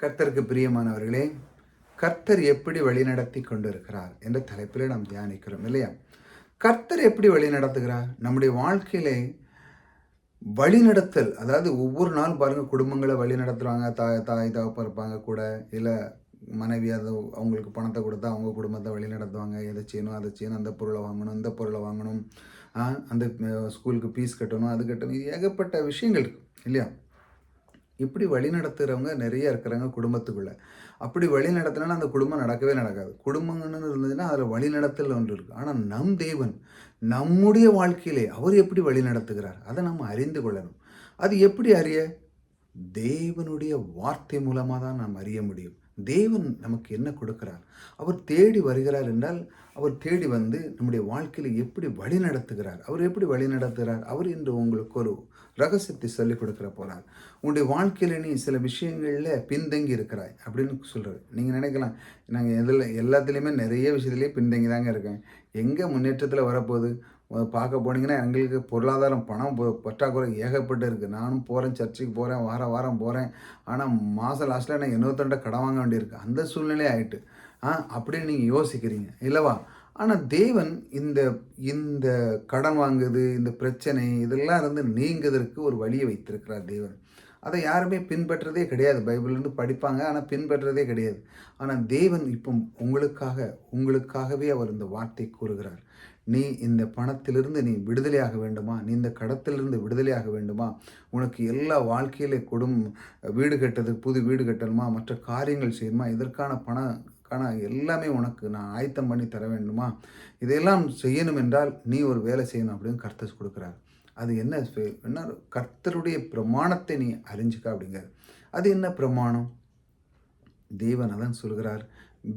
கர்த்தருக்கு பிரியமானவர்களே, கர்த்தர் எப்படி வழிநடத்தி கொண்டிருக்கிறார் என்ற தலைப்பிலே நாம் தியானிக்கிறோம் இல்லையா? கர்த்தர் எப்படி வழிநடத்துகிறார்? நம்முடைய வாழ்க்கையிலே வழிநடத்தல், அதாவது ஒவ்வொரு நாளும் பாருங்க, குடும்பங்களை வழி நடத்துறாங்க. தாய் தகப்பன் இருப்பாங்க கூட, இல்லை மனைவி அது அவங்களுக்கு பணத்தை கொடுத்தா அவங்க குடும்பத்தை வழி நடத்துவாங்க. எதை செய்யணும், அதை செய்யணும், அந்த பொருளை வாங்கணும், இந்த பொருளை வாங்கணும், அந்த ஸ்கூலுக்கு ஃபீஸ் கட்டணும், அது கட்டணும், இது ஏகப்பட்ட விஷயங்கள் இருக்கு இல்லையா? இப்படி வழி நடத்துகிறவங்க நிறைய இருக்கிறாங்க குடும்பத்துக்குள்ளே. அப்படி வழி நடத்தினா அந்த குடும்பம் நடக்கவே நடக்காது. குடும்பங்கள்னு இருந்ததுன்னா அதில் வழி நடத்தல் ஒன்று இருக்குது. ஆனால் நம் தேவன் நம்முடைய வாழ்க்கையிலே அவர் எப்படி வழி நடத்துகிறார் அதை நம்ம அறிந்து கொள்ளணும். அது எப்படி அறிய? தேவனுடைய வார்த்தை மூலமாக தான் நாம் அறிய முடியும். தேவன் நமக்கு என்ன கொடுக்கிறார், அவர் தேடி வருகிறார் என்றால் அவர் தேடி வந்து நம்முடைய வாழ்க்கையில் எப்படி வழி நடத்துகிறார், அவர் எப்படி வழி நடத்துகிறார், அவர் இன்று உங்களுக்கு ஒரு ரகசியத்தை சொல்லிக் கொடுக்குற போகிறார். உங்களுடைய வாழ்க்கையில் நீ சில விஷயங்களில் பின்தங்கி இருக்கிறாய் அப்படின்னு சொல்கிறார். நீங்கள் நினைக்கலாம், நாங்கள் எல்லாத்துலேயுமே நிறைய விஷயத்துலேயே பின்தங்கி தாங்க இருக்கேன், எங்கே முன்னேற்றத்தில் வரப்போகுது? பார்க்க போனீங்கன்னா எங்களுக்கு பொருளாதாரம் பணம் பற்றாக்குறை ஏகப்பட்டு இருக்குது. நானும் போகிறேன், சர்ச்சுக்கு போகிறேன், வாரம் போகிறேன். ஆனால் மாதம் லாஸ்ட்டில் நான் இன்னொருத்தண்ட கடன் வாங்க வேண்டியிருக்கு. அந்த சூழ்நிலை ஆகிட்டு அப்படின்னு நீங்கள் யோசிக்கிறீங்க இல்லவா? ஆனால் தேவன் இந்த இந்த கடன் வாங்குது, இந்த பிரச்சனை இதெல்லாம் இருந்து நீங்குவதற்கு ஒரு வழியை வைத்திருக்கிறார் தேவன். அதை யாருமே பின்பற்றதே கிடையாது. பைபிள்லேருந்து படிப்பாங்க, ஆனால் பின்பற்றதே கிடையாது. ஆனால் தேவன் இப்போ உங்களுக்காகவே அவர் இந்த வார்த்தை கூறுகிறார். நீ இந்த பணத்திலிருந்து நீ விடுதலையாக வேண்டுமா? நீ இந்த கடத்திலிருந்து விடுதலையாக வேண்டுமா? உனக்கு எல்லா வாழ்க்கையிலே வீடு கட்டுறதுக்கு புது வீடு கட்டணுமா? மற்ற காரியங்கள் செய்யணுமா? இதற்கான எல்லாமே உனக்கு நான் ஆயத்தம் பண்ணி தர வேண்டுமா? இதையெல்லாம் செய்யணும் என்றால் நீ ஒரு வேலை செய்யணும் அப்படின்னு கர்த்தர் கொடுக்குறார். அது என்ன? கர்த்தருடைய பிரமாணத்தை நீ அறிஞ்சுக்க அப்படிங்கிறார். அது என்ன பிரமாணம்? தேவன் அதான் சொல்கிறார்,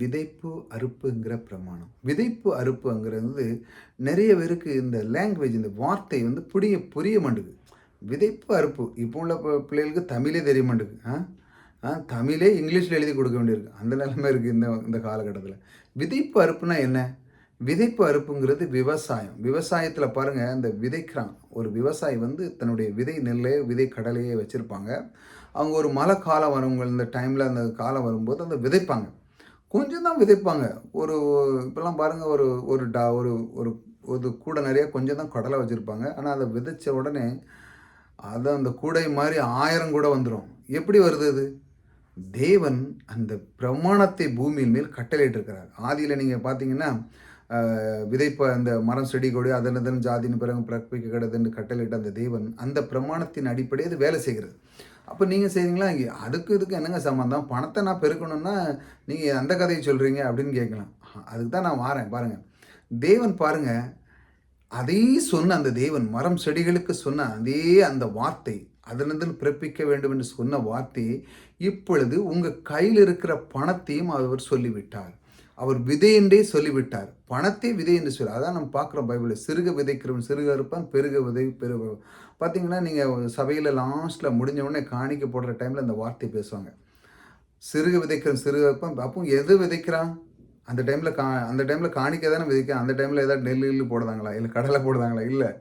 விதைப்பு அறுப்புங்கிற பிரமாணம். விதைப்பு அறுப்புங்கிறது நிறைய பேருக்கு இந்த லாங்குவேஜ், இந்த வார்த்தை வந்து புரிய மாட்டேங்குது. விதைப்பு அறுப்பு இப்போ உள்ள பிள்ளைகளுக்கு தமிழே தெரிய மாட்டேங்குது. தமிழே இங்கிலீஷில் எழுதி கொடுக்க வேண்டியிருக்கு, அந்த நிலைமை இருக்குது இந்த காலகட்டத்தில். விதைப்பு அறுப்புனா என்ன? விதைப்பு அறுப்புங்கிறது விவசாயம். விவசாயத்தில் பாருங்கள், அந்த விதைக்கிறான் ஒரு விவசாயி வந்து தன்னுடைய விதை நெல்லையே விதை கடலையே வச்சுருப்பாங்க. அவங்க ஒரு மழை காலம் வருங்க, இந்த டைமில் அந்த காலம் வரும்போது அந்த விதைப்பாங்க. கொஞ்சம் தான் விதைப்பாங்க. இப்போல்லாம் பாருங்கள், ஒரு ஒரு ஒரு கூடை நிறைய கொஞ்சம் தான் கடலை வச்சுருப்பாங்க. ஆனால் அதை விதைச்ச உடனே அதை அந்த கூடை மாதிரி 1000 கூட வந்துடும். எப்படி வருது அது? தேவன் அந்த பிரமாணத்தை பூமியின் மேல் கட்டளையிட்டிருக்கிறார். ஆதியில் நீங்கள் பார்த்தீங்கன்னா, விதைப்ப அந்த மரம் செடி கொடி அதன் ஜாதியின் பிறகு பிறப்பிக்க கிடதுன்னு கட்டளையிட்ட அந்த தேவன் அந்த பிரமாணத்தின் அடிப்படையை அது வேலை செய்கிறது. அப்போ நீங்கள் செய்கிறீங்களா? இதுக்கு என்னங்க சம்மந்தம்? பணத்தை நான் பெருக்கணும்னா நீங்கள் அந்த கதையை சொல்கிறீங்க அப்படின்னு கேட்கலாம். அதுக்கு தான் நான் வாரேன் பாருங்கள். தேவன் பாருங்கள், அதே சொன்ன அந்த தேவன் மரம் செடிகளுக்கு சொன்ன அதே அந்த வார்த்தை, அதிலிருந்து பிறப்பிக்க வேண்டும் என்று சொன்ன வார்த்தையை இப்பொழுது உங்கள் கையில் இருக்கிற பணத்தையும் அவர் சொல்லிவிட்டார். அவர் விதை என்றே சொல்லிவிட்டார். பணத்தை விதை என்று சொல்லி, அதான் நம்ம பார்க்குறோம் பைபிளில். சிறுக விதைக்கிறவன் சிறுக இருப்பான், பெருக விதை பெருக. பார்த்தீங்கன்னா நீங்கள் சபையில் லாஸ்ட்டில் முடிஞ்ச உடனே காணிக்க போடுற டைமில் அந்த வார்த்தை பேசுவாங்க. சிறுக விதைக்கிறவன் சிறுக இருப்பான். அப்போ எது விதைக்கிறான்? அந்த டைமில் காணிக்க தானே விதைக்கிறான். அந்த டைமில் ஏதாவது நெல் போடுதாங்களா, இல்லை கடலை போடுதாங்களா? இல்லை.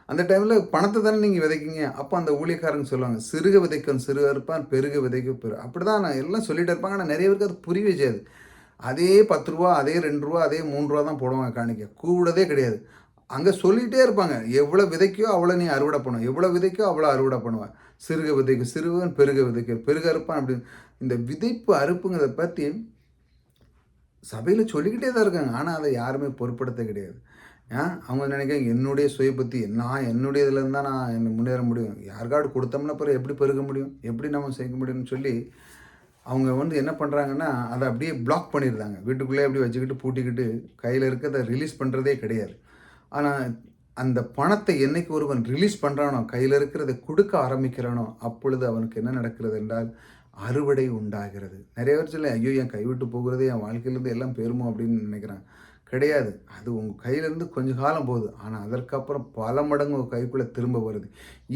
அந்த டைமில் பணத்தை தானே நீங்கள் விதைக்கிங்க. அப்போ அந்த ஊழியக்காரங்க சொல்லுவாங்க, சிறுக விதைக்கிறவன் சிறுக இருப்பான், பெருக விதைக்க அப்படி தான் நான் எல்லாம் சொல்லிட்டு இருப்பாங்க. ஆனால் நிறைய பேருக்கு அது புரியவே செய்யாது. அதே 10 ரூபா, அதே 2 ரூபா, அதே 3 ரூபா தான் போடுவாங்க காணிக்க, கூடதே கிடையாது. அங்கே சொல்லிகிட்டே இருப்பாங்க, எவ்வளோ விதைக்கோ அவ்வளோ நீ அறுவடை பண்ணுவேன், எவ்வளோ விதைக்கோ அவ்வளோ அறுவடை பண்ணுவேன், சிறுக விதைக்கு சிறுவன், பெருக விதைக்க பெருக அறுப்பான் அப்படின்னு. இந்த விதைப்பு அறுப்புங்கிறத பற்றி சபையில் சொல்லிக்கிட்டே தான் இருக்காங்க. ஆனால் அதை யாருமே பொருட்படுத்த கிடையாது. அவங்க நினைக்க என்னுடைய சுய பற்றி, நான் என்னுடைய இதில் இருந்தால் நான் முன்னேற முடியும், யாருக்காடு கொடுத்தோம்னா பிறகு எப்படி பெருக முடியும், எப்படி நம்ம செய்ய முடியும்னு சொல்லி அவங்க வந்து என்ன பண்ணுறாங்கன்னா, அதை அப்படியே பிளாக் பண்ணிடுறாங்க. வீட்டுக்குள்ளே அப்படி வச்சுக்கிட்டு பூட்டிக்கிட்டு கையில் இருக்கிறத ரிலீஸ் பண்ணுறதே கிடையாது. ஆனால் அந்த பணத்தை என்னைக்கு ஒருவன் ரிலீஸ் பண்ணுறானோ, கையில் இருக்கிறதை கொடுக்க ஆரம்பிக்கிறானோ, அப்பொழுது அவனுக்கு என்ன நடக்கிறது என்றால் அறுவடை உண்டாகிறது. நிறைய பேர் சொல்ல, ஐயோ என் கைவிட்டு போகிறதே என் வாழ்க்கையிலேருந்து எல்லாம் பெருமோ அப்படின்னு நினைக்கிறான். கிடையாது. அது உங்கள் கையிலேருந்து கொஞ்ச காலம் போகுது, ஆனால் அதற்கப்புறம் பல மடங்கு உங்கள் கைக்குள்ளே திரும்ப வருது.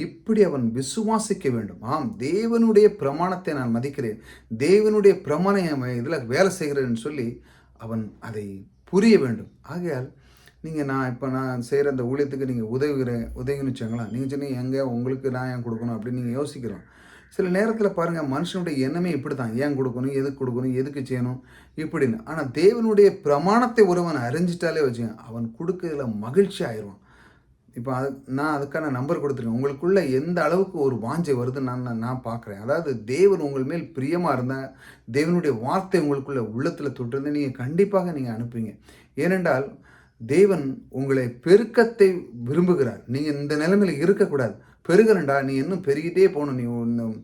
இப்படி அவன் விசுவாசிக்க வேண்டும். தேவனுடைய பிரமாணத்தை நான் மதிக்கிறேன், தேவனுடைய பிரமாணம் இதில் வேலை செய்கிறேன்னு சொல்லி அவன் அதை புரிய வேண்டும். ஆகையால் நீங்கள் நான் செய்கிற அந்த ஊழியத்துக்கு நீங்கள் உதவின்னு வச்சுங்களேன். நீங்கள் சொன்னீங்க, எங்கே உங்களுக்கு நான் ஏன் கொடுக்கணும் அப்படின்னு நீங்கள் யோசிக்கிறோம். சில நேரத்தில் பாருங்கள், மனுஷனுடைய எண்ணமே இப்படி தான். ஏன் கொடுக்கணும், எதுக்கு செய்யணும் இப்படின்னு. ஆனால் தேவனுடைய பிரமாணத்தை ஒருவன் அறிஞ்சிட்டாலே வச்சுங்க, அவன் கொடுக்கறதுல மகிழ்ச்சி ஆயிடுவான். இப்போ நான் அதுக்கான நம்பர் கொடுத்துருக்கேன். உங்களுக்குள்ள எந்த அளவுக்கு ஒரு வாஞ்சை வருதுன்னு நான் நான் பார்க்குறேன். அதாவது தேவன் உங்கள் மேல் பிரியமாக இருந்தால், தேவனுடைய வார்த்தை உங்களுக்குள்ள உள்ளத்தில் தொட்டிருந்தா நீங்கள் கண்டிப்பாக நீங்கள் அனுப்புவீங்க. ஏனென்றால் தேவன் உங்களை பெருக்கத்தை விரும்புகிறார். நீங்கள் இந்த நிலைமையில் இருக்கக்கூடாது. பெருகணும்டா, நீ இன்னும் பெருகிட்டே போகணும். நீ இன்னும்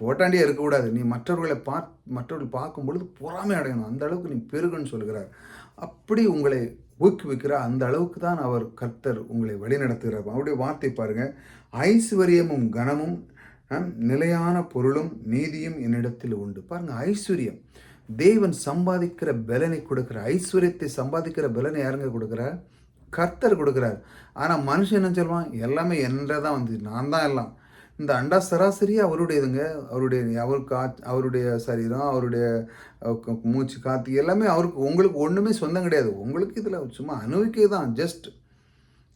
போட்டாண்டியே இருக்கக்கூடாது. நீ மற்றவர்கள் பார்க்கும் பொழுது பொறாமை அடையணும். அந்த அளவுக்கு நீ பெருகுன்னு சொல்கிறார். அப்படி உங்களை ஊக்குவிக்கிற அந்த அளவுக்கு தான் அவர் கர்த்தர் உங்களை வழிநடத்துகிறார். அவருடைய வார்த்தை பாருங்கள், ஐஸ்வர்யமும் கனமும் நிலையான பொருளும் நீதியும் என்னிடத்தில் உண்டு. பாருங்கள், ஐஸ்வர்யம் தேவன் சம்பாதிக்கிற பலனை கொடுக்குறார். ஐஸ்வர்யத்தை சம்பாதிக்கிற பலனை யாருங்க கொடுக்குறார்? கர்த்தர் கொடுக்குறார். ஆனால் மனுஷன் என்ன சொல்லுவான்? எல்லாமே என்றதான் வந்து, நான் தான் எல்லாம். இந்த அண்டா சராசரியாக அவருடையதுங்க. அவருடைய சரீரம், அவருடைய மூச்சு காற்று எல்லாமே அவருக்கு. உங்களுக்கு ஒன்றுமே சொந்தம் கிடையாது. உங்களுக்கு இதில் சும்மா அனுபவிக்க தான். ஜஸ்ட்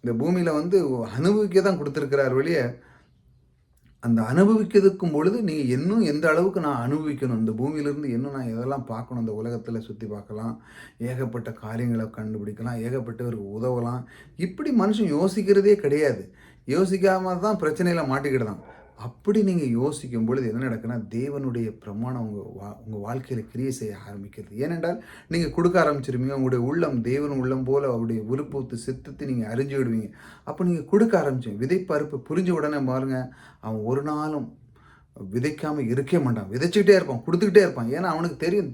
இந்த பூமியில் வந்து அனுபவிக்க தான் கொடுத்துருக்கிறார் வெளியே. அந்த அனுபவிக்கிறதுக்கும் பொழுது நீங்கள் இன்னும் எந்த அளவுக்கு நான் அனுபவிக்கணும், இந்த பூமியிலிருந்து இன்னும் நான் எதெல்லாம் பார்க்கணும், இந்த உலகத்தில் சுற்றி பார்க்கலாம், ஏகப்பட்ட காரியங்களை கண்டுபிடிக்கலாம், ஏகப்பட்டவருக்கு உதவலாம். இப்படி மனுஷன் யோசிக்கிறதே கிடையாது. யோசிக்காமல் தான் பிரச்சனையில் மாட்டிக்கிட்டு. அப்படி நீங்கள் யோசிக்கும் பொழுது என்ன நடக்குன்னா, தேவனுடைய பிரமாணம் உங்கள் வாழ்க்கையில் கிரியை செய்ய ஆரம்பிக்கிறது. ஏனென்றால் நீங்கள் கொடுக்க ஆரம்பிச்சிருவீங்க. உங்களுடைய உள்ளம் தேவன் உள்ளம் போல் அவருடைய விருப்பத்து சித்தத்தை நீங்கள் அறிஞ்சு விடுவீங்க. அப்போ நீங்கள் கொடுக்க ஆரம்பிச்சிங்க. விதைப்பருப்பு புரிஞ்ச உடனே பாருங்கள், அவன் ஒரு நாளும் விதைக்காமல் இருக்கவே மாட்டான். விதைச்சிக்கிட்டே இருப்பான், கொடுத்துக்கிட்டே இருப்பான். ஏன்னா அவனுக்கு தெரியும்,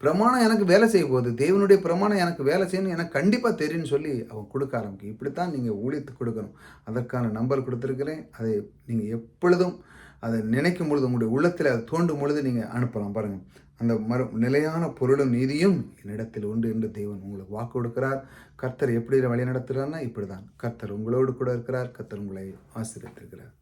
பிரமாணம் எனக்கு வேலை செய்ய போகுது, தேவனுடைய பிரமாணம் எனக்கு வேலை செய்யணும், எனக்கு கண்டிப்பாக தெரியும்னு சொல்லி அவன் கொடுக்க ஆரம்பிக்கும். இப்படித்தான் நீங்கள் ஊழியத்துக்கு கொடுக்கணும். அதற்கான நம்பர் கொடுத்துருக்கிறேன். அதை நீங்கள் எப்பொழுதும் அதை நினைக்கும் பொழுது, உங்களுடைய உள்ளத்தில் அதை தோண்டும் பொழுது நீங்கள் அனுப்பலாம். பாருங்கள், அந்த நிலையான பொருளும் நீதியும் என்னிடத்தில் உண்டு என்று தேவன் உங்களுக்கு வாக்கு கொடுக்கிறார். கர்த்தர் எப்படி வழி நடத்துகிறார்னா இப்படி தான். கர்த்தர் உங்களோடு கூட இருக்கிறார். கர்த்தர் உங்களை ஆசீர்வதித்திருக்கிறார்.